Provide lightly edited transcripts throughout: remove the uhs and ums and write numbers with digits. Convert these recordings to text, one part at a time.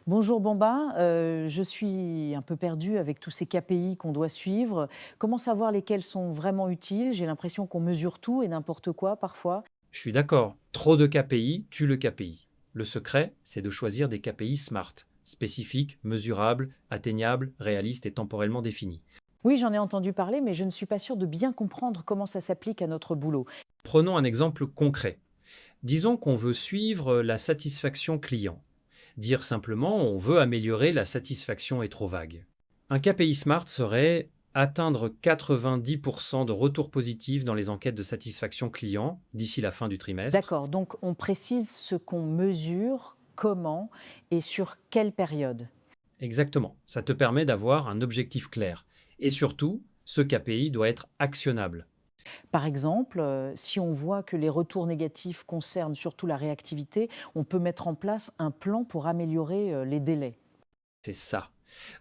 Bonjour Bamba, je suis un peu perdue avec tous ces KPI qu'on doit suivre. Comment savoir lesquels sont vraiment utiles? J'ai l'impression qu'on mesure tout et n'importe quoi parfois. Je suis d'accord, trop de KPI tue le KPI. Le secret, c'est de choisir des KPI SMART, spécifiques, mesurables, atteignables, réalistes et temporellement définis. Oui, j'en ai entendu parler, mais je ne suis pas sûre de bien comprendre comment ça s'applique à notre boulot. Prenons un exemple concret. Disons qu'on veut suivre la satisfaction client. Dire simplement on veut améliorer la satisfaction est trop vague. Un KPI SMART serait atteindre 90% de retours positifs dans les enquêtes de satisfaction client d'ici la fin du trimestre. D'accord, donc on précise ce qu'on mesure, comment et sur quelle période. Exactement, ça te permet d'avoir un objectif clair. Et surtout, ce KPI doit être actionnable. Par exemple, si on voit que les retours négatifs concernent surtout la réactivité, on peut mettre en place un plan pour améliorer les délais. C'est ça.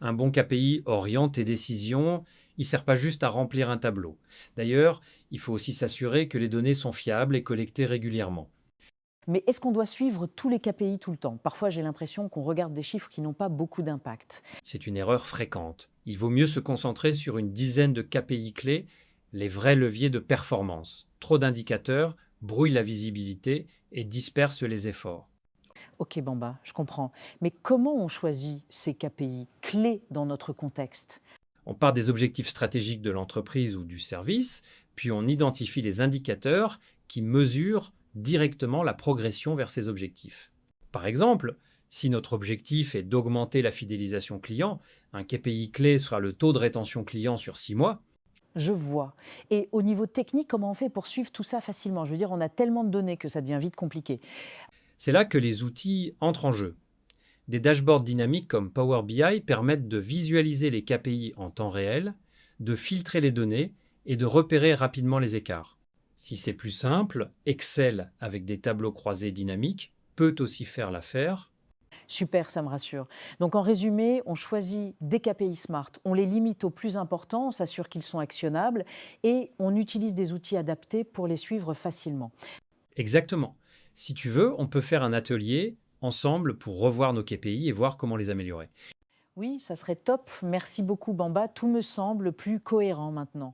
Un bon KPI oriente tes décisions, il ne sert pas juste à remplir un tableau. D'ailleurs, il faut aussi s'assurer que les données sont fiables et collectées régulièrement. Mais est-ce qu'on doit suivre tous les KPI tout le temps? Parfois, j'ai l'impression qu'on regarde des chiffres qui n'ont pas beaucoup d'impact. C'est une erreur fréquente. Il vaut mieux se concentrer sur une dizaine de KPI clés, les vrais leviers de performance. Trop d'indicateurs brouillent la visibilité et dispersent les efforts. Ok, Bamba, je comprends. Mais comment on choisit ces KPI clés dans notre contexte? On part des objectifs stratégiques de l'entreprise ou du service, puis on identifie les indicateurs qui mesurent directement la progression vers ces objectifs. Par exemple, si notre objectif est d'augmenter la fidélisation client, un KPI clé sera le taux de rétention client sur 6 mois. Je vois. Et au niveau technique, comment on fait pour suivre tout ça facilement? Je veux dire, on a tellement de données que ça devient vite compliqué. C'est là que les outils entrent en jeu. Des dashboards dynamiques comme Power BI permettent de visualiser les KPI en temps réel, de filtrer les données et de repérer rapidement les écarts. Si c'est plus simple, Excel avec des tableaux croisés dynamiques peut aussi faire l'affaire. Super, ça me rassure. Donc en résumé, on choisit des KPI SMART, on les limite aux plus importants, on s'assure qu'ils sont actionnables et on utilise des outils adaptés pour les suivre facilement. Exactement. Si tu veux, on peut faire un atelier ensemble pour revoir nos KPI et voir comment les améliorer. Oui, ça serait top. Merci beaucoup Bamba. Tout me semble plus cohérent maintenant.